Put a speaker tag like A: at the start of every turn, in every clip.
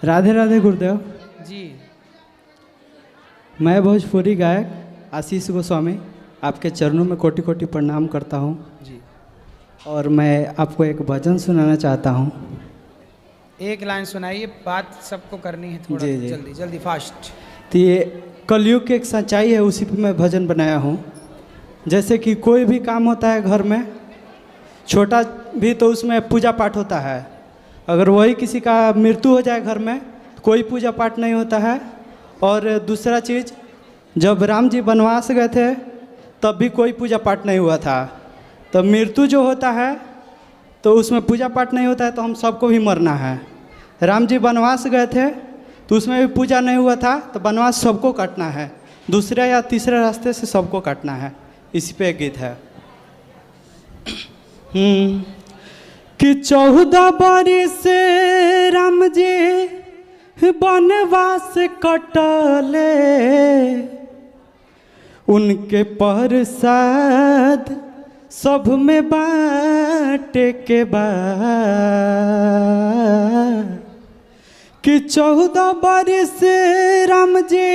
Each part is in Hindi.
A: राधे राधे गुरुदेव
B: जी।
A: मैं भोजपुरी गायक आशीष गोस्वामी आपके चरणों में कोटि कोटि प्रणाम करता हूँ
B: जी।
A: और मैं आपको एक भजन सुनाना चाहता हूँ।
B: एक लाइन सुनाइए, बात सबको करनी है, थोड़ा
A: जी, जी।
B: जल्दी जल्दी फास्ट।
A: तो ये कलयुग की एक सच्चाई है, उसी पे मैं भजन बनाया हूँ। जैसे कि कोई भी काम होता है घर में, छोटा भी, तो उसमें पूजा पाठ होता है। अगर वही किसी का मृत्यु हो जाए घर में, तो कोई पूजा पाठ नहीं होता है। और दूसरा चीज़, जब राम जी वनवास गए थे तब भी कोई पूजा पाठ नहीं हुआ था। तो मृत्यु जो होता है तो उसमें पूजा पाठ नहीं होता है, तो हम सबको भी मरना है। राम जी वनवास गए थे तो उसमें भी पूजा नहीं हुआ था, तो वनवास सबको काटना है, दूसरे या तीसरे रास्ते से सबको काटना है। इसी पे एक गीत है कि 14 बरस राम जी वनवास कटले, उनके प्रसाद सब में बाटे के बाद कि 14 बरस राम जी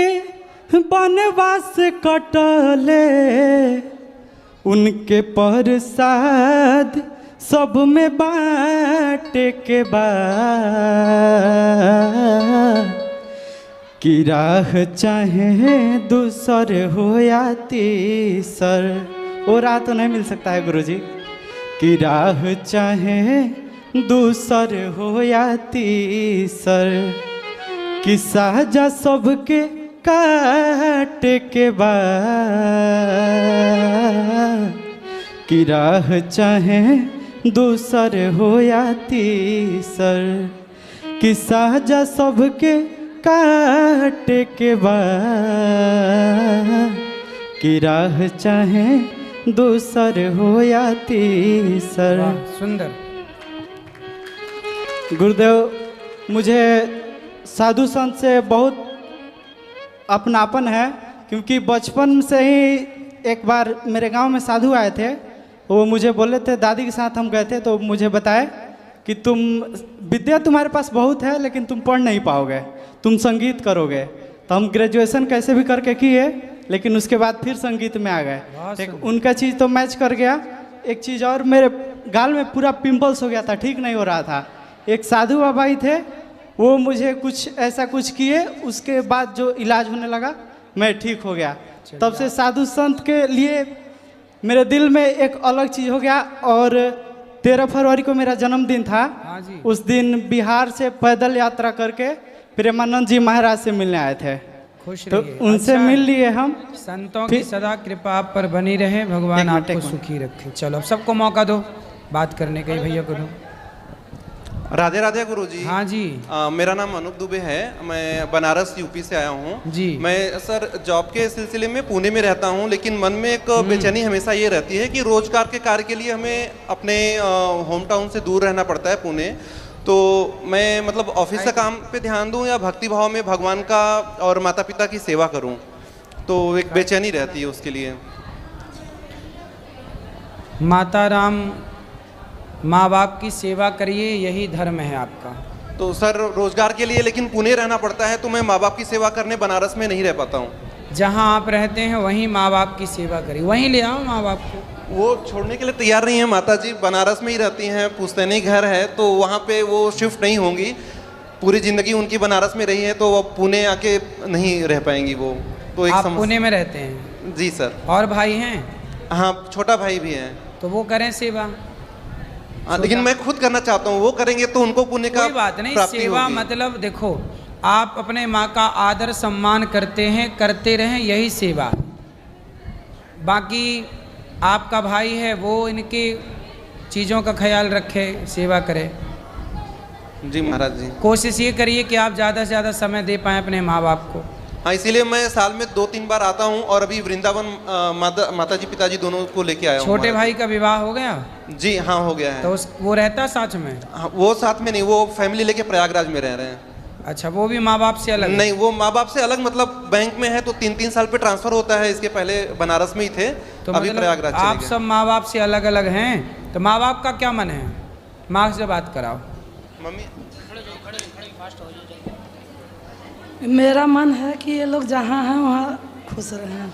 A: वनवास कटले, उनके प्रसाद सब में बाटे के बाद कि राह चाहे दूसर हो या तीसर, वो राह तो नहीं मिल सकता है गुरुजी। कि राह चाहे दूसर हो या तीसर, कि साजा सबके काट के बाद कि राह चाहे दूसर हो या तीसर, कि साजा सबके काट के बाद कि राह चाहे दूसर हो या तीसर।
B: सुंदर।
A: गुरुदेव, मुझे साधु संत से बहुत अपनापन है, क्योंकि बचपन से ही एक बार मेरे गांव में साधु आए थे। वो मुझे बोले थे, दादी के साथ हम गए थे, तो मुझे बताए कि तुम विद्या तुम्हारे पास बहुत है लेकिन तुम पढ़ नहीं पाओगे, तुम संगीत करोगे। तो हम ग्रेजुएशन कैसे भी करके किए, लेकिन उसके बाद फिर संगीत में आ गए। एक उनका चीज़ तो मैच कर गया। एक चीज़ और, मेरे गाल में पूरा पिंपल्स हो गया था, ठीक नहीं हो रहा था। एक साधु बाबा ही थे, वो मुझे कुछ ऐसा कुछ किए, उसके बाद जो इलाज होने लगा मैं ठीक हो गया। तब से साधु संत के लिए मेरे दिल में एक अलग चीज़ हो गया। और 13 फरवरी को मेरा जन्मदिन था। उस दिन बिहार से पैदल यात्रा करके प्रेमानंद जी महाराज से मिलने आए थे,
B: खुश
A: तो उनसे मिल लिए हम।
B: संतों की सदा कृपा आप पर बनी रहे, भगवान आपको सुखी रखे। चलो अब सबको मौका दो बात करने का, भैया को दो।
C: राधे राधे गुरुजी।
B: हाँ जी।
C: मेरा नाम अनूप दुबे है, मैं बनारस यूपी से आया हूँ
B: जी।
C: मैं सर जॉब के सिलसिले में पुणे में रहता हूँ, लेकिन मन में एक बेचैनी हमेशा ये रहती है कि रोजगार के कार्य के लिए हमें अपने होम टाउन से दूर रहना पड़ता है, पुणे। तो मैं मतलब ऑफिस का काम पे ध्यान दूँ या भक्ति भाव में भगवान का और माता पिता की सेवा करूँ, तो एक बेचैनी रहती है उसके लिए।
B: माता राम, माँ बाप की सेवा करिए, यही धर्म है आपका।
C: तो सर रोजगार के लिए लेकिन पुणे रहना पड़ता है, तो मैं माँ बाप की सेवा करने बनारस में नहीं रह पाता हूँ।
B: जहाँ आप रहते हैं वहीं माँ बाप की सेवा करिए, वहीं ले आओ माँ बाप को।
C: वो छोड़ने के लिए तैयार नहीं है माता जी, बनारस में ही रहती हैं, पुश्तैनी घर है, तो वहाँ पे वो शिफ्ट नहीं होंगी। पूरी ज़िंदगी उनकी बनारस में रही है, तो वो पुणे आके नहीं रह पाएंगी वो। तो एक
B: आप पुणे में रहते हैं?
C: जी सर।
B: और भाई हैं?
C: हाँ, छोटा भाई भी है।
B: तो वो करें सेवा।
C: लेकिन मैं खुद करना चाहता हूँ, वो करेंगे तो उनको पुण्य का
B: कोई बात नहीं। सेवा मतलब देखो, आप अपने माँ का आदर सम्मान करते हैं, करते रहें, यही सेवा। बाकी आपका भाई है, वो इनकी चीज़ों का ख्याल रखे, सेवा करे।
C: जी महाराज जी।
B: कोशिश ये करिए कि आप ज़्यादा से ज़्यादा समय दे पाएँ अपने माँ बाप को।
C: हाँ, इसीलिए मैं साल में 2-3 बार आता हूँ, और अभी वृंदावन माता जी पिताजी दोनों को लेके आया हूँ।
B: छोटे भाई का विवाह हो गया?
C: जी हाँ, हो गया है।
B: तो वो रहता साथ में?
C: हाँ, वो साथ में नहीं, वो फैमिली लेके प्रयागराज में रह रहे हैं।
B: अच्छा, वो भी माँ बाप से अलग?
C: नहीं, वो माँ बाप से अलग, मतलब बैंक में है तो 3-3 साल पे ट्रांसफर होता है। इसके पहले बनारस में ही थे,
B: तो
C: अभी
B: मतलब
C: प्रयागराज चले
B: आप
C: गए।
B: सब माँ बाप से अलग अलग हैं, तो माँ बाप का क्या मन है? माँ से बात कराओ।
C: मम्मी
D: मेरा मन है कि ये लोग जहाँ हैं वहाँ खुश रहें।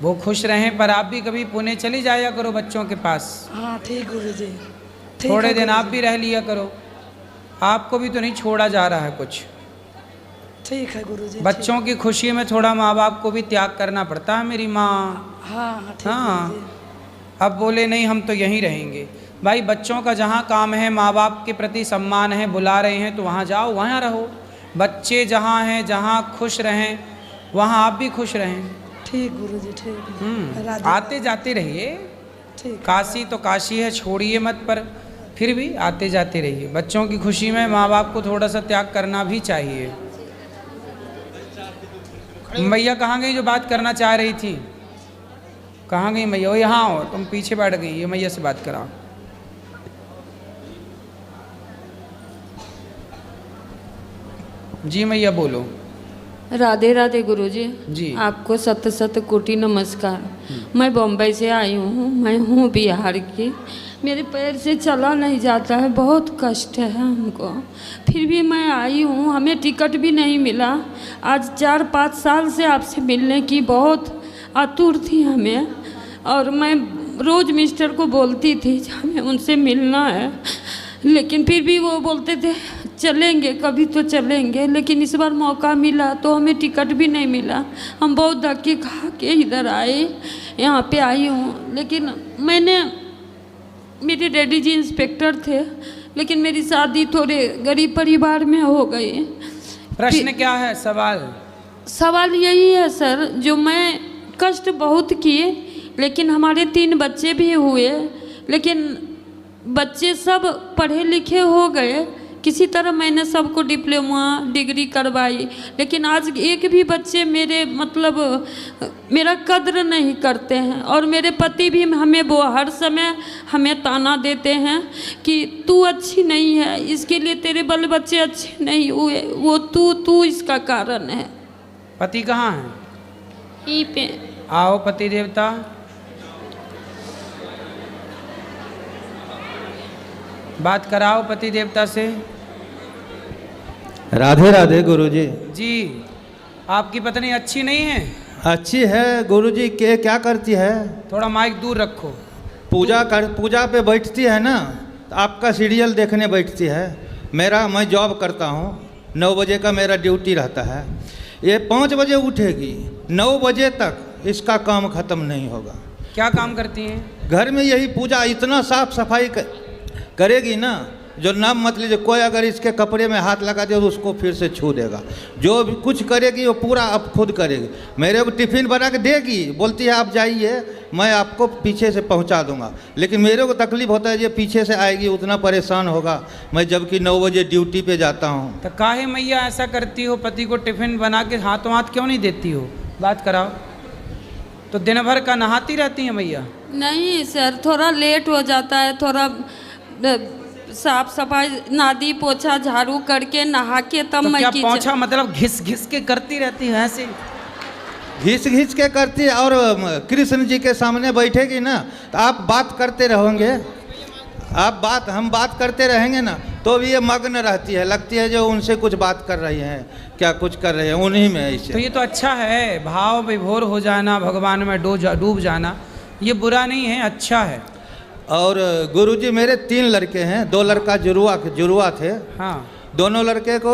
B: वो खुश रहें, पर आप भी कभी पुणे चली जाया करो बच्चों के पास।
D: हाँ ठीक गुरुजी,
B: थोड़े दिन आप भी रह लिया करो, आपको भी तो नहीं छोड़ा जा रहा है कुछ।
D: ठीक है गुरुजी।
B: बच्चों की खुशी में थोड़ा माँ बाप को भी त्याग करना पड़ता है मेरी माँ।
D: हाँ ठीक
B: हाँ, अब बोले नहीं हम तो यहीं रहेंगे। भाई बच्चों का जहाँ काम है, माँ बाप के प्रति सम्मान है, बुला रहे हैं तो वहाँ जाओ, वहाँ रहो। बच्चे जहाँ हैं, जहाँ खुश रहें, वहाँ आप भी खुश रहें।
D: ठीक गुरुजी, ठीक।
B: आते जाते रहिए।
D: ठीक।
B: काशी तो काशी है, छोड़िए मत, पर फिर भी आते जाते रहिए। बच्चों की खुशी में माँ बाप को थोड़ा सा त्याग करना भी चाहिए। मैया कहाँ गई जो बात करना चाह रही थी? कहाँ गई मैया? वो यहाँ हो, तुम पीछे बैठ गई, ये मैया से बात कराओ। जी मैया बोलो।
E: राधे राधे गुरुजी।
B: जी।
E: आपको सत सत कोटि नमस्कार। मैं बम्बई से आई हूँ, मैं हूँ बिहार की। मेरे पैर से चला नहीं जाता है, बहुत कष्ट है हमको, फिर भी मैं आई हूँ। हमें टिकट भी नहीं मिला। आज 4-5 साल से आपसे मिलने की बहुत आतुर थी हमें, और मैं रोज़ मिस्टर को बोलती थी हमें उनसे मिलना है, लेकिन फिर भी वो बोलते थे चलेंगे, कभी तो चलेंगे। लेकिन इस बार मौका मिला तो हमें टिकट भी नहीं मिला। हम बहुत धक्के खा के इधर आए, यहाँ पे आई हूँ। लेकिन मेरे डैडी जी इंस्पेक्टर थे, लेकिन मेरी शादी थोड़े गरीब परिवार में हो गई।
B: प्रश्न क्या है?
E: सवाल यही है सर, जो मैं कष्ट बहुत किए, लेकिन हमारे 3 बच्चे भी हुए, लेकिन बच्चे सब पढ़े लिखे हो गए। किसी तरह मैंने सबको डिप्लोमा डिग्री करवाई, लेकिन आज एक भी बच्चे मेरे मतलब मेरा कद्र नहीं करते हैं। और मेरे पति भी हमें वो हर समय हमें ताना देते हैं कि तू अच्छी नहीं है, इसके लिए तेरे बाल बच्चे अच्छे नहीं हुए, वो तू इसका कारण है।
B: पति कहाँ है?
E: यहीं पे
B: आओ पति देवता। बात कराओ पति देवता से।
F: राधे राधे गुरुजी।
B: जी, आपकी पत्नी अच्छी नहीं है?
F: अच्छी है गुरुजी। क्या करती है?
B: थोड़ा माइक दूर रखो।
F: पूजा पे बैठती है ना, तो आपका सीरियल देखने बैठती है। मैं जॉब करता हूँ, 9 बजे का मेरा ड्यूटी रहता है। ये 5 बजे उठेगी, 9 बजे तक इसका काम खत्म नहीं होगा।
B: क्या काम करती हैं?
F: घर में यही पूजा, इतना साफ सफाई करेगी ना, जो नाम मत लीजिए। कोई अगर इसके कपड़े में हाथ लगा दे तो उसको फिर से छू देगा। जो भी कुछ करेगी वो पूरा अब खुद करेगी। मेरे को टिफ़िन बना के देगी, बोलती है आप जाइए, मैं आपको पीछे से पहुंचा दूंगा। लेकिन मेरे को तकलीफ होता है, ये पीछे से आएगी उतना परेशान होगा मैं, जबकि 9 बजे ड्यूटी पे जाता हूँ।
B: तो काहे मैया ऐसा करती हो? पति को टिफ़िन बना के हाथों हाथ क्यों नहीं देती हो? बात कराओ। तो दिन भर का नहाती रहती हैं मैया?
E: नहीं सर, थोड़ा लेट हो जाता है, थोड़ा साफ सफाई नादी पोछा झाड़ू करके नहा के तब
B: तो
E: मैं
B: क्या
E: किचन।
B: पोछा मतलब घिस घिस के करती रहती है ऐसे?
F: घिस घिस के करती है। और कृष्ण जी के सामने बैठेगी ना, तो आप बात करते रहोगे, हम बात करते रहेंगे ना, तो भी ये मग्न रहती है, लगती है जो उनसे कुछ बात कर रही हैं, क्या कुछ कर रहे हैं उन्हीं में ऐसे।
B: तो ये तो अच्छा है, भाव विभोर हो जाना, भगवान में डूब जाना, ये बुरा नहीं है, अच्छा है।
F: और गुरुजी मेरे 3 लड़के हैं, 2 लड़का जुड़वा थे।
B: हाँ।
F: दोनों लड़के को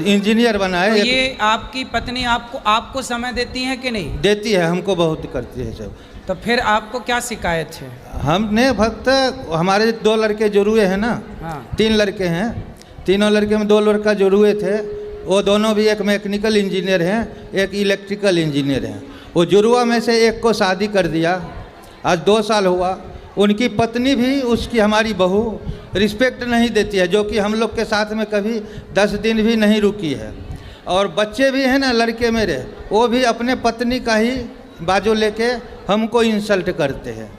F: इंजीनियर बनाए।
B: तो ये आपकी पत्नी आपको समय देती है कि नहीं?
F: देती है, हमको बहुत करती है सब।
B: तो फिर आपको क्या शिकायत है?
F: हमने भक्त हमारे 2 लड़के जुड़वे हैं ना।
B: हाँ।
F: 3 लड़के हैं, तीनों लड़के में 2 लड़का जुड़वे थे। वो दोनों भी, एक मैकेनिकल इंजीनियर हैं, एक इलेक्ट्रिकल इंजीनियर हैं। वो जुड़वा में से एक को शादी कर दिया, आज 2 साल हुआ। उनकी पत्नी भी, उसकी हमारी बहू रिस्पेक्ट नहीं देती है, जो कि हम लोग के साथ में कभी 10 दिन भी नहीं रुकी है। और बच्चे भी हैं ना लड़के मेरे, वो भी अपने पत्नी का ही बाजू लेके हमको इंसल्ट करते हैं।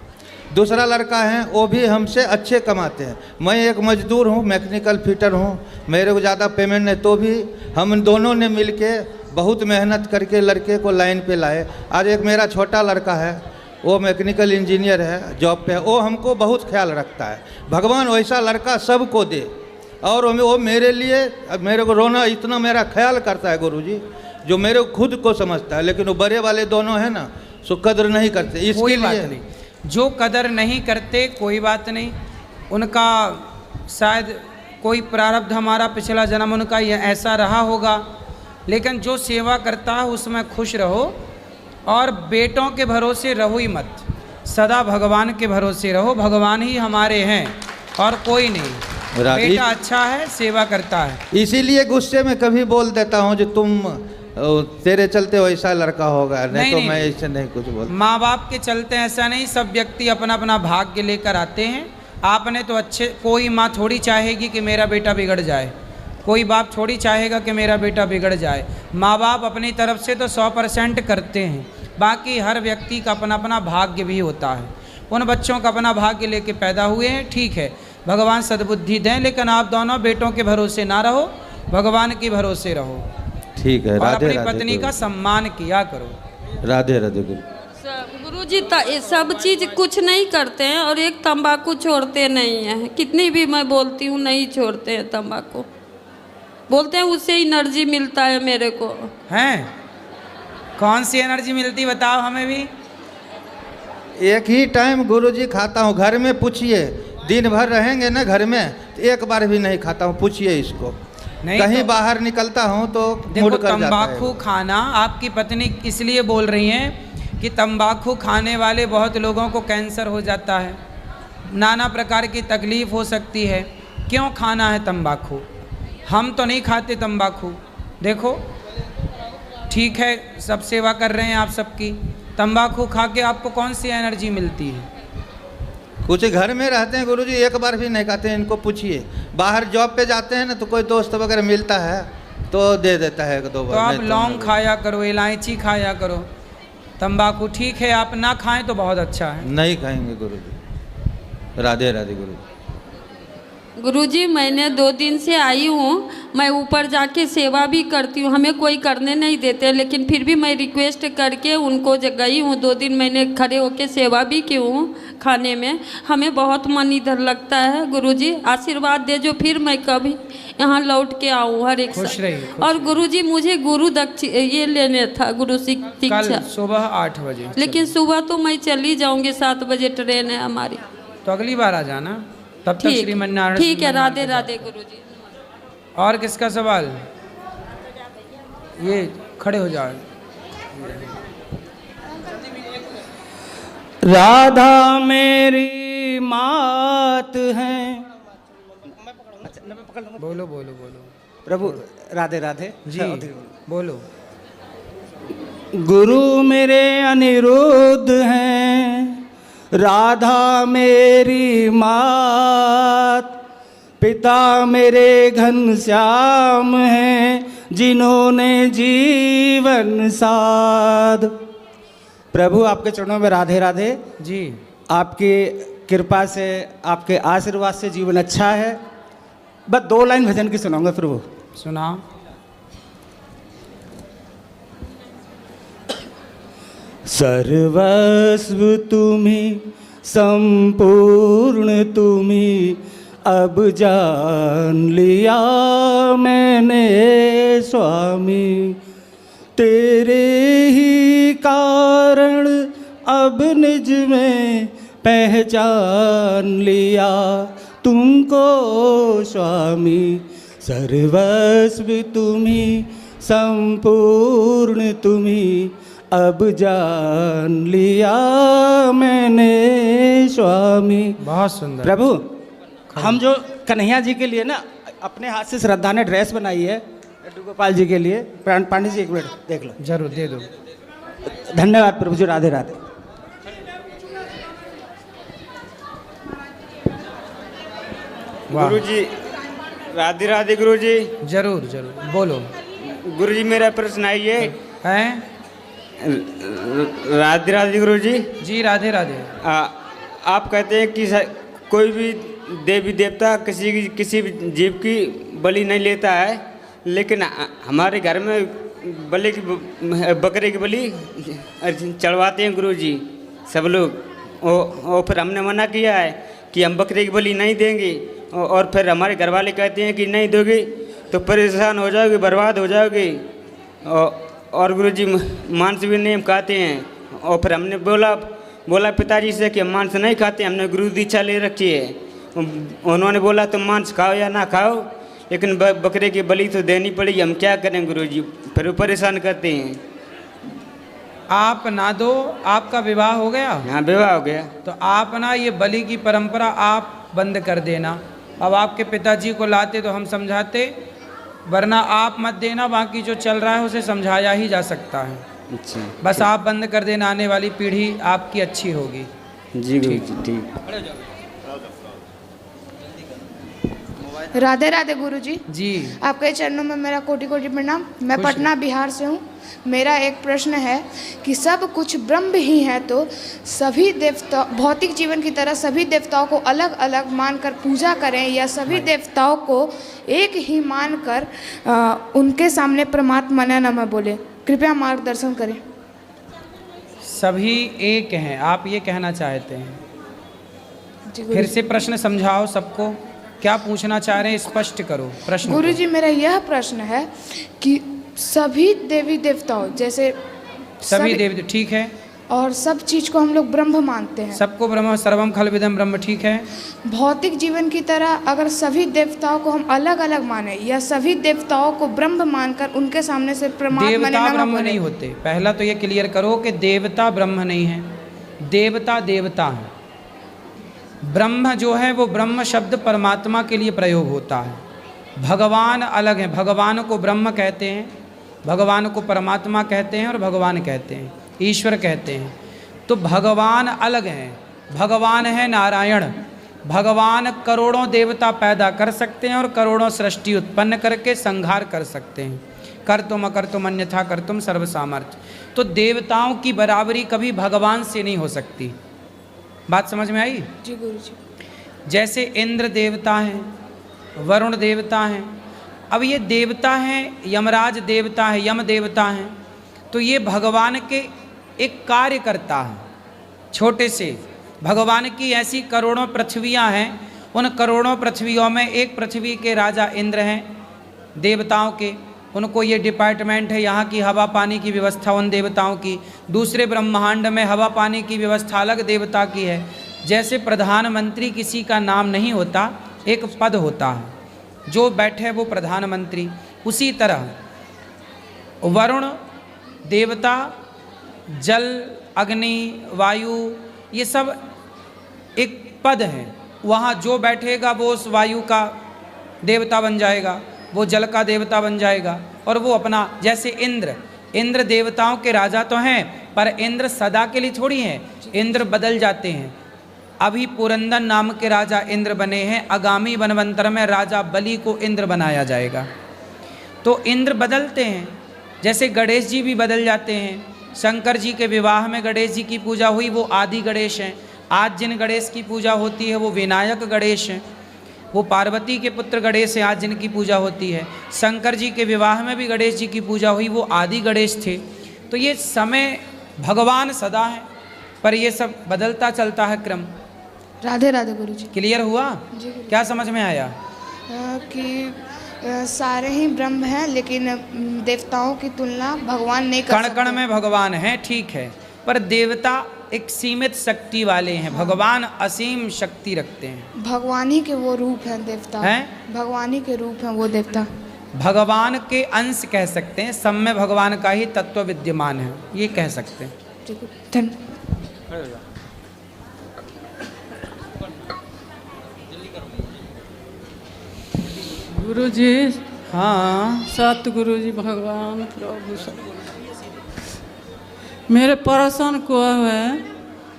F: दूसरा लड़का है, वो भी हमसे अच्छे कमाते हैं। मैं एक मजदूर हूँ, मैकेनिकल फिटर हूँ, मेरे को ज़्यादा पेमेंट नहीं, तो भी हम दोनों ने मिलके बहुत मेहनत करके लड़के को लाइन पे लाए। आज एक मेरा छोटा लड़का है, वो मैकेनिकल इंजीनियर है, जॉब पे है, वो हमको बहुत ख्याल रखता है। भगवान वैसा लड़का सबको दे, और वो मेरे लिए, अब मेरे को रोना इतना मेरा ख्याल करता है गुरुजी, जो मेरे को खुद को समझता है, लेकिन वो बड़े वाले दोनों हैं ना, सो कदर नहीं करते। इसके
B: कोई बात
F: लिए
B: नहीं, जो कदर नहीं करते कोई बात नहीं, उनका शायद कोई प्रारब्ध, हमारा पिछला जन्म उनका ये ऐसा रहा होगा, लेकिन जो सेवा करता है उसमें खुश रहो और बेटों के भरोसे रहो ही मत, सदा भगवान के भरोसे रहो। भगवान ही हमारे हैं और कोई नहीं। बेटा अच्छा है, सेवा करता है।
F: इसीलिए गुस्से में कभी बोल देता हूँ जो तुम तेरे चलते वैसा लड़का होगा, नहीं तो मैं ऐसे नहीं कुछ बोलता।
B: माँ बाप के चलते ऐसा नहीं, सब व्यक्ति अपना अपना भाग्य लेकर आते हैं। आपने तो अच्छे, कोई माँ थोड़ी चाहेगी कि मेरा बेटा बिगड़ जाए, कोई बाप थोड़ी चाहेगा कि मेरा बेटा बिगड़ जाए। माँ बाप अपनी तरफ से तो 100% करते हैं, बाकी हर व्यक्ति का अपना अपना भाग्य भी होता है। उन बच्चों का अपना भाग्य लेके पैदा हुए हैं, ठीक है, भगवान सद्बुद्धि दें, लेकिन आप दोनों बेटों के भरोसे ना रहो, भगवान के भरोसे रहो।
F: ठीक है,
B: और
F: राधे
B: अपनी
F: राधे
B: पत्नी का सम्मान किया करो।
F: राधे राधे गुरु।
E: गुरुजी सब चीज़ कुछ नहीं करते हैं और एक तंबाकू छोड़ते नहीं हैं। कितनी भी मैं बोलती हूँ नहीं छोड़ते हैं तंबाकू, बोलते हैं उससे एनर्जी मिलता है मेरे को।
B: हैं? कौन सी एनर्जी मिलती बताओ हमें भी।
F: एक ही टाइम गुरुजी खाता हूँ, घर में पूछिए, दिन भर रहेंगे ना घर में तो एक बार भी नहीं खाता हूँ, पूछिए इसको।
B: नहीं
F: कहीं
B: तो,
F: बाहर निकलता हूँ तो
B: देखो
F: मुड़ कर जाता है।
B: तंबाकू खाना, आपकी पत्नी इसलिए बोल रही हैं कि तंबाकू खाने वाले बहुत लोगों को कैंसर हो जाता है, नाना प्रकार की तकलीफ हो सकती है। क्यों खाना है तंबाकू? हम तो नहीं खाते तंबाकू, देखो ठीक है, सब सेवा कर रहे हैं आप सबकी। तंबाकू खा के आपको कौन सी एनर्जी मिलती है?
F: कुछ घर में रहते हैं गुरुजी, एक बार भी नहीं खाते हैं, इनको पूछिए। बाहर जॉब पे जाते हैं ना तो कोई दोस्त वगैरह मिलता है तो दे देता है 1-2 बार।
B: तो आप लौंग खाया करो, इलायची खाया करो, तंबाकू ठीक है आप ना खाएं तो बहुत अच्छा है।
F: नहीं खाएंगे गुरुजी। राधे राधे गुरुजी।
E: गुरुजी मैंने 2 दिन से आई हूँ, मैं ऊपर जाके सेवा भी करती हूँ, हमें कोई करने नहीं देते, लेकिन फिर भी मैं रिक्वेस्ट करके उनको गई हूँ। 2 दिन मैंने खड़े होके सेवा भी की हूँ खाने में, हमें बहुत मन इधर लगता है। गुरुजी आशीर्वाद दे जो फिर मैं कभी यहाँ लौट के आऊँ हर एक
B: खुश रहिए।
E: और गुरुजी मुझे गुरु ये लेने था, गुरु शिक्षा
B: कल सुबह 8 बजे।
E: लेकिन सुबह तो मैं चली जाऊँगी, 7 बजे ट्रेन है हमारी।
B: तो अगली बार आ जाना, तब तक श्रीमन्नारायण।
E: ठीक है, राधे राधे गुरुजी।
B: और किसका सवाल? ये खड़े हो जाओ।
A: राधा मेरी मात है।
B: बोलो बोलो बोलो।
A: प्रभु राधे राधे
B: जी बोलो।
A: गुरु मेरे अनिरुद्ध हैं, राधा मेरी मात, पिता मेरे घनश्याम हैं, जिन्होंने जीवन साध। प्रभु आपके चरणों में राधे राधे
B: जी।
A: आपकी कृपा से, आपके आशीर्वाद से जीवन अच्छा है। बस 2 लाइन भजन की सुनाऊंगा प्रभु।
B: सुनाओ।
A: सर्वस्व तुम्ही, संपूर्ण तुम्ही, अब जान लिया मैंने स्वामी, तेरे ही कारण अब निज में पहचान लिया तुमको स्वामी। सर्वस्व तुम्ही, संपूर्ण तुम्ही, अब जान लिया मैंने स्वामी।
B: बहुत सुंदर
A: प्रभु। हम जो कन्हैया जी के लिए ना अपने हाथ से श्रद्धा ने ड्रेस बनाई है लड्डू गोपाल जी के लिए, पांडे जी 1 मिनट देख लो।
B: जरूर दे दो।
A: धन्यवाद प्रभु जी, राधे राधे।
G: गुरुजी राधे राधे गुरुजी।
B: जरूर जरूर बोलो।
G: गुरुजी मेरा प्रश्न आइए
B: हैं?
G: राधे राधे गुरुजी।
B: जी राधे राधे।
G: आप कहते हैं कि कोई भी देवी देवता किसी भी जीव की बलि नहीं लेता है, लेकिन हमारे घर में बकरे की बलि चढ़वाते हैं गुरुजी सब लोग। और फिर हमने मना किया है कि हम बकरे की बलि नहीं देंगे, और फिर हमारे घर वाले कहते हैं कि नहीं दोगे तो परेशान हो जाओगे, बर्बाद हो जाओगे। और गुरुजी मांस भी नहीं खाते हैं। और फिर हमने बोला पिताजी से कि हम मांस नहीं खाते, हमने गुरु दीक्षा ले रखी है। उन्होंने बोला तुम मांस खाओ या ना खाओ, लेकिन बकरे की बलि तो देनी पड़ेगी, हम क्या करें गुरुजी। फिर वो परेशान करते हैं।
B: आप ना दो, आपका विवाह हो गया?
G: हाँ, विवाह हो गया।
B: तो आप ना ये बलि की परंपरा आप बंद कर देना। अब आपके पिताजी को लाते तो हम समझाते, वरना आप मत देना, बाकी जो चल रहा है उसे समझाया ही जा सकता है।
G: अच्छा,
B: बस आप बंद कर देना, आने वाली पीढ़ी आपकी अच्छी होगी।
G: जी गुरुजी, ठीक।
H: राधे राधे गुरुजी।
B: जी,
H: आपके चरणों में मेरा कोटि कोटि प्रणाम। मैं पटना बिहार से हूँ। मेरा एक प्रश्न है कि सब कुछ ब्रह्म ही है, तो सभी देवता भौतिक जीवन की तरह सभी देवताओं को अलग अलग मानकर पूजा करें या सभी देवताओं को एक ही मानकर उनके सामने परमात्मा न नमः बोले? कृपया मार्गदर्शन करें।
B: सभी एक हैं, आप ये कहना चाहते हैं?
H: जी
B: फिर से प्रश्न समझाओ सबको, क्या पूछना चाह रहे हैं, स्पष्ट करो प्रश्न को।
H: गुरुजी, मेरा यह प्रश्न है कि सभी देवी देवताओं जैसे
B: सभी देवी, ठीक है,
H: और सब चीज को हम लोग ब्रह्म मानते हैं,
B: सबको ब्रह्म सर्वम खलविदम ब्रह्म, ठीक है।
H: भौतिक जीवन की तरह अगर सभी देवताओं को हम अलग अलग माने या सभी देवताओं को ब्रह्म मानकर उनके सामने से परमात्मा ने
B: देवता
H: नमः
B: ब्रह्म
H: बोले?
B: नहीं होते। पहला तो ये क्लियर करो कि देवता ब्रह्म नहीं है, देवता देवता है। ब्रह्म जो है वो ब्रह्म शब्द परमात्मा के लिए प्रयोग होता है, भगवान अलग है। भगवान को ब्रह्म कहते हैं, भगवान को परमात्मा कहते हैं और भगवान कहते हैं, ईश्वर कहते हैं। तो भगवान अलग हैं। भगवान है नारायण। भगवान करोड़ों देवता पैदा कर सकते हैं और करोड़ों सृष्टि उत्पन्न करके संहार कर सकते हैं। कर तुम अकर तुम अन्यथा कर तुम सर्व सामर्थ्य। तो देवताओं की बराबरी कभी भगवान से नहीं हो सकती। बात समझ में आई?
H: जी गुरुजी।
B: जैसे इंद्र देवता हैं, वरुण देवता हैं। अब ये देवता हैं, यमराज देवता है, यम देवता हैं, तो ये भगवान के एक कार्य करता है छोटे से। भगवान की ऐसी करोड़ों पृथ्वियाँ हैं, उन करोड़ों पृथ्वियों में एक पृथ्वी के राजा इंद्र हैं देवताओं के, उनको ये डिपार्टमेंट है, यहाँ की हवा पानी की व्यवस्था उन देवताओं की। दूसरे ब्रह्मांड में हवा पानी की व्यवस्था अलग देवता की है। जैसे प्रधानमंत्री किसी का नाम नहीं होता, एक पद होता है, जो बैठे वो प्रधानमंत्री। उसी तरह वरुण देवता, जल, अग्नि, वायु, ये सब एक पद है। वहाँ जो बैठेगा वो उस वायु का देवता बन जाएगा, वो जल का देवता बन जाएगा। और वो अपना, जैसे इंद्र देवताओं के राजा तो हैं, पर इंद्र सदा के लिए थोड़ी हैं, इंद्र बदल जाते हैं। अभी पुरंदर नाम के राजा इंद्र बने हैं, आगामी वनवंतर में राजा बलि को इंद्र बनाया जाएगा। तो इंद्र बदलते हैं। जैसे गणेश जी भी बदल जाते हैं। शंकर जी के विवाह में गणेश जी की पूजा हुई, वो आदि गणेश हैं। आज जिन गणेश की पूजा होती है वो विनायक गणेश हैं, वो पार्वती के पुत्र गणेश हैं आज जिनकी पूजा होती है। शंकर जी के विवाह में भी गणेश जी की पूजा हुई, वो आदि गणेश थे। तो ये समय भगवान सदा है, पर ये सब बदलता चलता है क्रम।
H: राधे राधे गुरुजी।
B: क्लियर हुआ?
H: जी गुरुजी।
B: क्या समझ में आया?
H: कि सारे ही ब्रह्म हैं, लेकिन देवताओं की तुलना भगवान नहीं कर
B: कण
H: सकते।
B: कण में भगवान है, ठीक है, पर देवता एक सीमित शक्ति वाले हैं, भगवान असीम शक्ति रखते हैं।
H: भगवान ही के वो रूप हैं देवता,
B: हैं?
H: भगवान ही के रूप हैं वो देवता।
B: भगवान के अंश कह सकते हैं, सब में भगवान का ही तत्व विद्यमान है, ये कह सकते हैं।
H: ठीक है, धन्यवाद।
I: गुरु जी,
B: हाँ,
I: सतगुरु जी, भगवान प्रभु सब। मेरे पड़ोसन को है,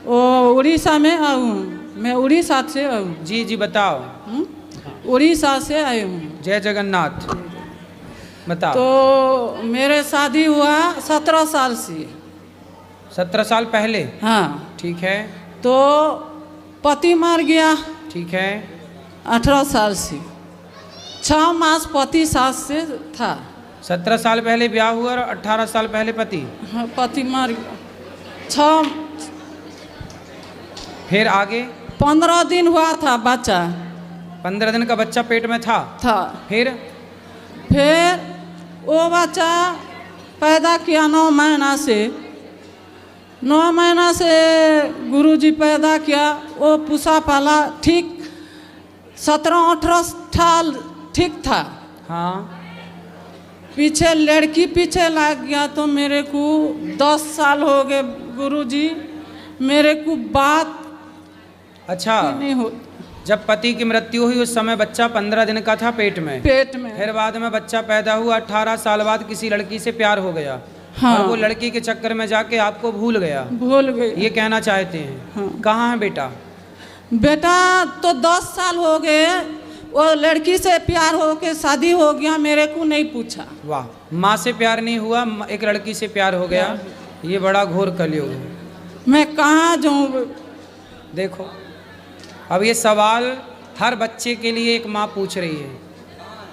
I: वो उड़ीसा में आऊँ, मैं उड़ीसा से आऊँ।
B: जी जी बताओ।
I: उड़ीसा से आई हूँ।
B: जय जगन्नाथ। बताओ।
I: तो मेरे शादी हुआ 17 साल से।
B: 17 साल पहले?
I: हाँ।
B: ठीक है।
I: तो पति मर गया।
B: ठीक है।
I: 18 साल से 6 मास पति सास से था।
B: 17 साल पहले ब्याह हुआ और 18 साल पहले पति?
I: हाँ, पति मर गया। 6
B: फिर आगे?
I: 15 दिन हुआ था बच्चा।
B: 15 दिन का बच्चा पेट में था। फिर
I: वो बच्चा पैदा किया 9 महीना से। 9 महीना से गुरुजी पैदा किया, वो पूसा पाला, ठीक 17-18 साल ठीक था।
B: हाँ।
I: पीछे लड़की पीछे लग गया तो मेरे को 10 साल हो गए गुरुजी, मेरे को बात
B: अच्छा
I: नहीं हो।
B: जब पति की मृत्यु हुई उस समय बच्चा 15 दिन का था पेट में। फिर बाद में बच्चा पैदा हुआ, 18 साल बाद किसी लड़की से प्यार हो गया। हाँ। और वो लड़की के चक्कर में जाके आपको भूल गई। ये कहना चाहते हैं। हाँ। कहाँ है बेटा?
I: बेटा तो 10 साल हो गए, वो लड़की से प्यार हो के शादी हो गया, मेरे को नहीं पूछा।
B: वाह, माँ से प्यार नहीं हुआ, एक लड़की से प्यार हो गया। ये बड़ा घोर कलयुग है।
I: मैं कहाँ जाऊँ?
B: देखो, अब ये सवाल हर बच्चे के लिए एक माँ पूछ रही है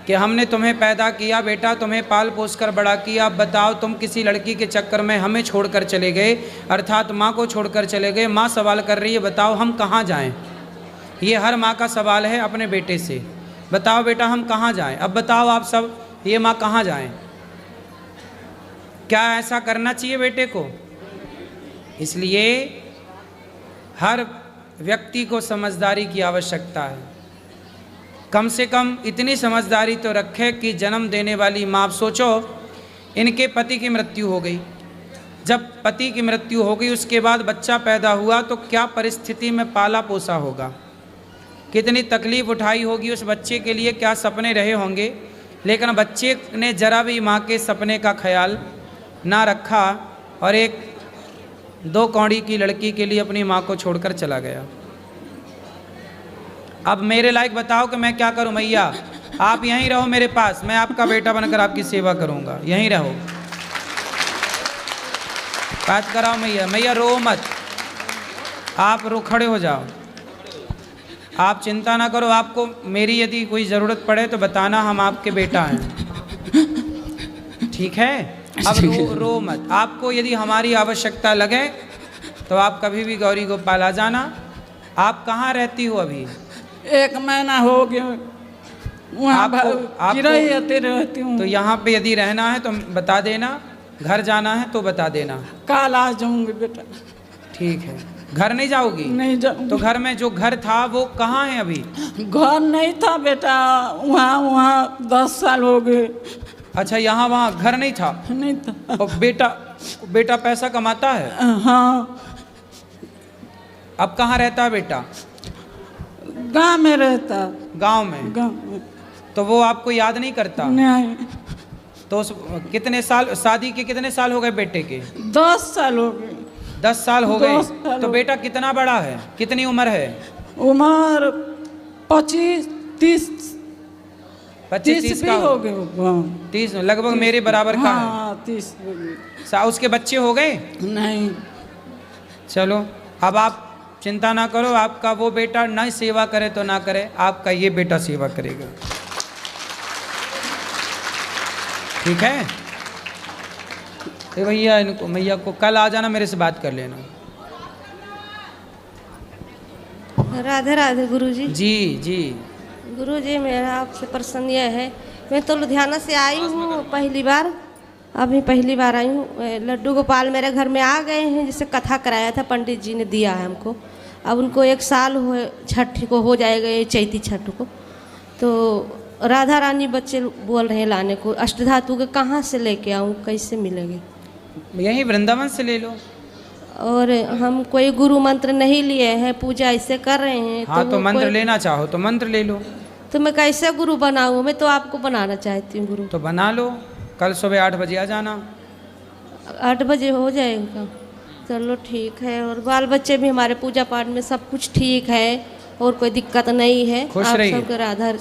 B: कि हमने तुम्हें पैदा किया बेटा, तुम्हें पाल पोस कर बड़ा किया, अब बताओ तुम किसी लड़की के चक्कर में हमें छोड़कर चले गए, अर्थात माँ को छोड़कर चले गए। माँ सवाल कर रही है, बताओ हम कहाँ जाएं? ये हर माँ का सवाल है अपने बेटे से। बताओ बेटा हम कहाँ जाएं? अब बताओ आप सब, ये माँ कहाँ जाएं? क्या ऐसा करना चाहिए बेटे को? इसलिए हर व्यक्ति को समझदारी की आवश्यकता है। कम से कम इतनी समझदारी तो रखे कि जन्म देने वाली माँ, आप सोचो इनके पति की मृत्यु हो गई। जब पति की मृत्यु हो गई उसके बाद बच्चा पैदा हुआ तो क्या परिस्थिति में पाला पोसा होगा, कितनी तकलीफ उठाई होगी उस बच्चे के लिए, क्या सपने रहे होंगे। लेकिन बच्चे ने जरा भी माँ के सपने का ख्याल ना रखा और एक 2 कौड़ी की लड़की के लिए अपनी माँ को छोड़कर चला गया। अब मेरे लायक बताओ कि मैं क्या करूं? मैया आप यहीं रहो मेरे पास, मैं आपका बेटा बनकर आपकी सेवा करूंगा, यहीं रहो। बात कराओ मैया। मैया रो मत, आप रो खड़े हो जाओ, आप चिंता ना करो। आपको मेरी यदि कोई ज़रूरत पड़े तो बताना, हम आपके बेटा हैं, ठीक है? अब रो मत। आपको यदि हमारी आवश्यकता लगे तो आप कभी भी गौरी गोपाल आ जाना। आप कहाँ रहती हो अभी?
I: 1 महीना हो गया वहाँ रहती हूँ।
B: तो यहाँ पे यदि रहना है तो बता देना, घर जाना है तो बता देना।
I: कल आ जाऊंगी बेटा।
B: ठीक है। घर नहीं जाओगी?
I: नहीं जाऊंगी।
B: तो घर में जो घर था वो कहाँ है अभी?
I: घर नहीं था बेटा, वहाँ 10 साल हो गए।
B: अच्छा, यहाँ वहाँ घर नहीं था?
I: नहीं था।
B: और बेटा पैसा कमाता है?
I: हाँ।
B: अब कहाँ रहता है बेटा?
I: गांव में रहता।
B: गांव में?
I: गांव में।
B: तो वो आपको याद नहीं करता?
I: नहीं।
B: तो कितने साल, शादी के कितने साल हो गए बेटे के?
I: 10 साल हो गए।
B: 10 साल हो गए। तो बेटा कितना बड़ा है, कितनी उम्र है?
I: उम्र 25-30
B: का
I: हो गए।
B: 30 लगभग मेरे बराबर का है।
I: हाँ, 30 हो गए।
B: उसके बच्चे हो गए?
I: नहीं।
B: चलो अब आप चिंता ना करो, आपका वो बेटा न सेवा करे तो ना करे, आपका ये बेटा सेवा करेगा, ठीक है? भैया इनको, मैया को कल आ जाना, मेरे से बात कर लेना।
J: राधे राधे गुरुजी।
B: जी जी
J: गुरुजी, मेरा आपसे प्रश्न यह है, मैं तो लुधियाना से आई हूँ पहली बार, अभी पहली बार आई हूँ। लड्डू गोपाल मेरे घर में आ गए हैं, जिसे कथा कराया था, पंडित जी ने दिया है हमको। अब उनको 1 साल हो, छठ को हो जाएगा, ये चैती छठ को। तो राधा रानी बच्चे बोल रहे हैं लाने को, अष्टधातु के कहाँ से लेके आऊँ, कैसे मिलेंगे?
B: यहीं वृंदावन से ले लो।
J: और हम कोई गुरु मंत्र नहीं लिए हैं, पूजा ऐसे कर रहे हैं।
B: हाँ, तो मंत्र लेना चाहो तो मंत्र ले लो।
J: तो मैं कैसे गुरु बनाऊँ? मैं तो आपको बनाना चाहती हूँ गुरु।
B: तो बना लो, कल सुबह 8 बजे आ जाना।
J: 8 बजे हो जाएगा? चलो ठीक है। और बाल बच्चे भी हमारे पूजा पाठ में सब कुछ ठीक है और कोई दिक्कत नहीं है।
B: खुश रहिए।
J: आप सबके राधा